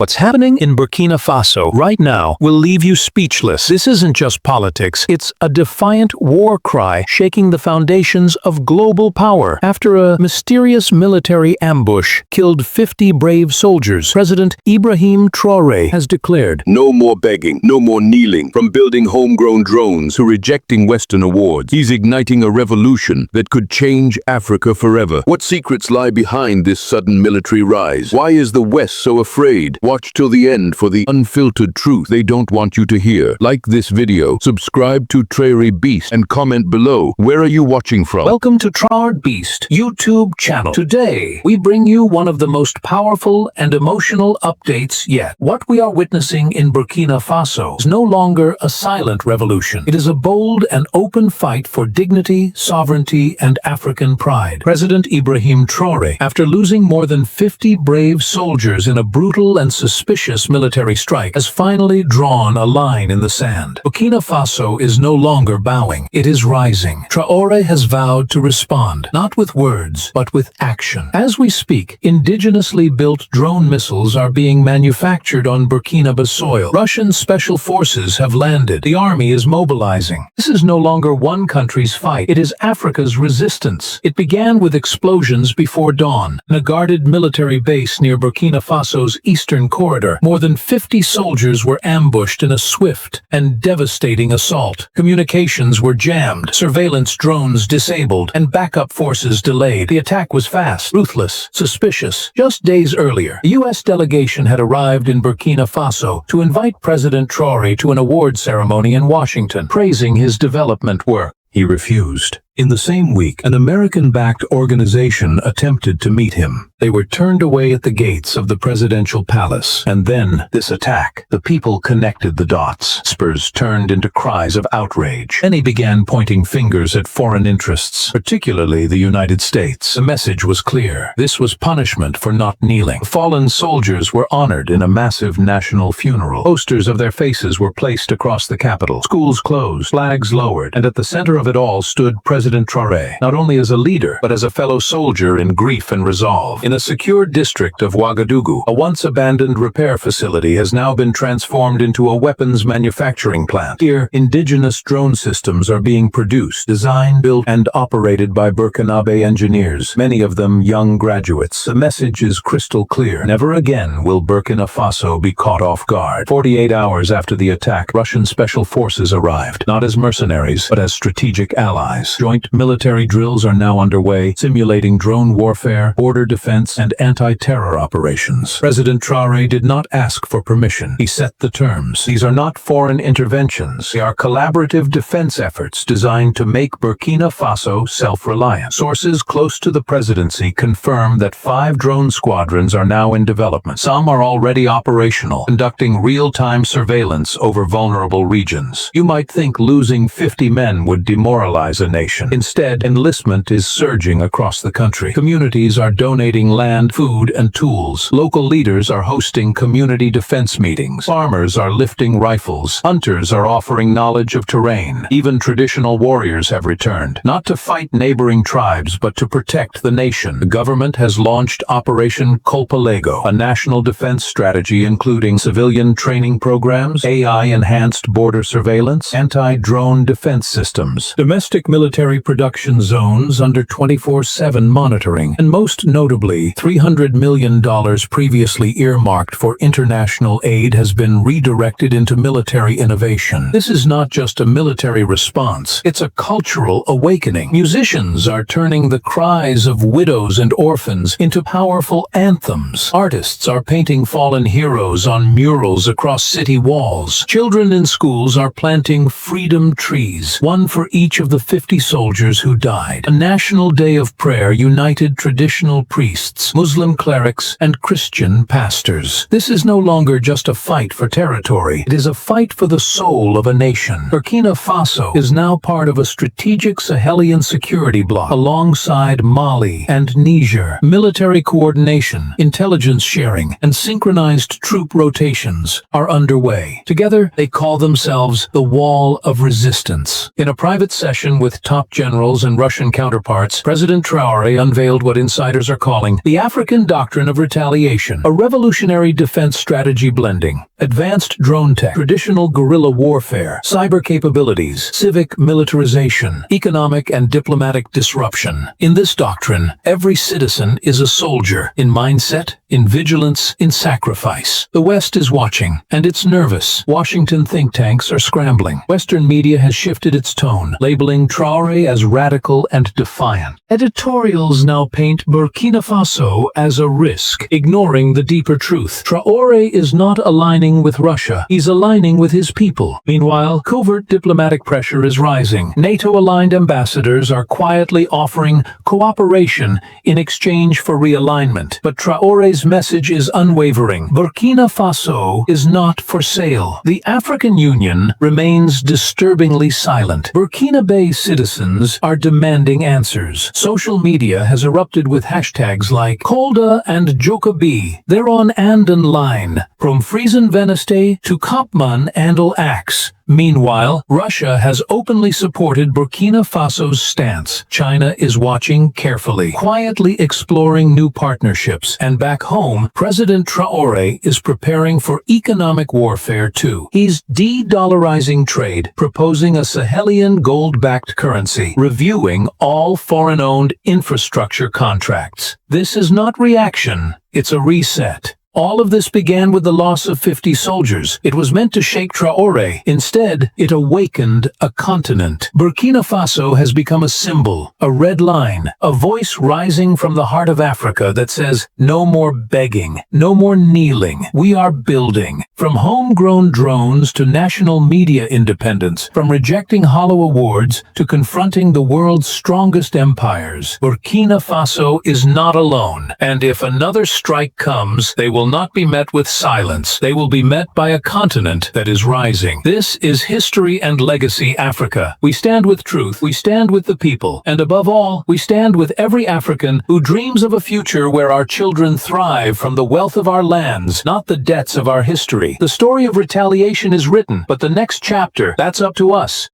What's happening in Burkina Faso right now will leave you speechless. This isn't just politics, it's a defiant war cry shaking the foundations of global power. After a mysterious military ambush killed 50 brave soldiers, President Ibrahim Traore has declared, "No more begging, no more kneeling. From building homegrown drones to rejecting Western awards, he's igniting a revolution that could change Africa forever." What secrets lie behind this sudden military rise? Why is the West so afraid? Watch till the end for the unfiltered truth they don't want you to hear. Like this video, subscribe to Traore Beast, and comment below. Where are you watching from? Welcome to Traore Beast YouTube channel. Today, we bring you one of the most powerful and emotional updates yet. What we are witnessing in Burkina Faso is no longer a silent revolution. It is a bold and open fight for dignity, sovereignty, and African pride. President Ibrahim Traore, after losing more than 50 brave soldiers in a brutal and suspicious military strike, has finally drawn a line in the sand. Burkina Faso is no longer bowing, it is rising. Traore has vowed to respond, not with words, but with action. As we speak, indigenously built drone missiles are being manufactured on Burkinabe soil. Russian special forces have landed. The army is mobilizing. This is no longer one country's fight, it is Africa's resistance. It began with explosions before dawn in a guarded military base near Burkina Faso's eastern corridor. More than 50 soldiers were ambushed in a swift and devastating assault. Communications were jammed, surveillance drones disabled, and backup forces delayed. The attack was fast, ruthless, suspicious. Just days earlier, the U.S. delegation had arrived in Burkina Faso to invite President Traore to an award ceremony in Washington, praising his development work. He refused. In the same week, an American-backed organization attempted to meet him. They were turned away at the gates of the presidential palace. And then, this attack. The people connected the dots. Whispers turned into cries of outrage. Many began pointing fingers at foreign interests, particularly the United States. The message was clear. This was punishment for not kneeling. The fallen soldiers were honored in a massive national funeral. Posters of their faces were placed across the capital. Schools closed, flags lowered, and at the center of it all stood President Traore, not only as a leader, but as a fellow soldier in grief and resolve. In a secure district of Ouagadougou, a once-abandoned repair facility has now been transformed into a weapons manufacturing plant. Here, indigenous drone systems are being produced, designed, built, and operated by Burkinabe engineers, many of them young graduates. The message is crystal clear. Never again will Burkina Faso be caught off guard. 48 hours after the attack, Russian special forces arrived, not as mercenaries, but as strategic allies. Joint military drills are now underway, simulating drone warfare, border defense, and anti-terror operations. President Traore did not ask for permission. He set the terms. These are not foreign interventions. They are collaborative defense efforts designed to make Burkina Faso self-reliant. Sources close to the presidency confirm that 5 drone squadrons are now in development. Some are already operational, conducting real-time surveillance over vulnerable regions. You might think losing 50 men would demoralize a nation. Instead, enlistment is surging across the country. Communities are donating land, food, and tools. Local leaders are hosting community defense meetings. Farmers are lifting rifles. Hunters are offering knowledge of terrain. Even traditional warriors have returned, not to fight neighboring tribes, but to protect the nation. The government has launched Operation Colpalego, a national defense strategy including civilian training programs, AI-enhanced border surveillance, anti-drone defense systems, domestic military production zones under 24/7 monitoring, and most notably, $300 million previously earmarked for international aid has been redirected into military innovation. This is not just a military response, it's a cultural awakening. Musicians are turning the cries of widows and orphans into powerful anthems. Artists are painting fallen heroes on murals across city walls. Children in schools are planting freedom trees, one for each of the 50 soldiers who died. A national day of prayer united traditional priests, Muslim clerics, and Christian pastors. This is no longer just a fight for territory. It is a fight for the soul of a nation. Burkina Faso is now part of a strategic Sahelian security bloc alongside Mali and Niger. Military coordination, intelligence sharing, and synchronized troop rotations are underway. Together, they call themselves the Wall of Resistance. In a private session with top generals and Russian counterparts, President Traore unveiled what insiders are calling the African Doctrine of Retaliation, a revolutionary defense strategy blending advanced drone tech, traditional guerrilla warfare, cyber capabilities, civic militarization, economic and diplomatic disruption. In this doctrine, every citizen is a soldier, in mindset, in vigilance, in sacrifice. The West is watching, and it's nervous. Washington think tanks are scrambling. Western media has shifted its tone, labeling Traore as radical and defiant. Editorials now paint Burkina Faso as a risk, ignoring the deeper truth. Traore is not aligning with Russia. He's aligning with his people. Meanwhile, covert diplomatic pressure is rising. NATO-aligned ambassadors are quietly offering cooperation in exchange for realignment. But Traore's message is unwavering. Burkina Faso is not for sale. The African Union remains disturbingly silent. Burkinabe citizens are demanding answers. Social media has erupted with hashtags like Kolda and Jokabi. They're on Anden line, from Friesen Veneste to Kopman Andel Axe. Meanwhile, Russia has openly supported Burkina Faso's stance. China is watching carefully, quietly exploring new partnerships. And back home, President Traore is preparing for economic warfare too. He's de-dollarizing trade, proposing a Sahelian gold-backed currency, reviewing all foreign-owned infrastructure contracts. This is not reaction, it's a reset. All of this began with the loss of 50 soldiers. It was meant to shake Traore. Instead, it awakened a continent. Burkina Faso has become a symbol, a red line, a voice rising from the heart of Africa that says, no more begging, no more kneeling. We are building. From homegrown drones to national media independence, from rejecting hollow awards to confronting the world's strongest empires, Burkina Faso is not alone. And if another strike comes, they will not be met with silence. They will be met by a continent that is rising. This is History and Legacy Africa. We stand with truth, we stand with the people, and above all, we stand with every African who dreams of a future where our children thrive from the wealth of our lands, not the debts of our history. The story of retaliation is written, but the next chapter, that's up to us.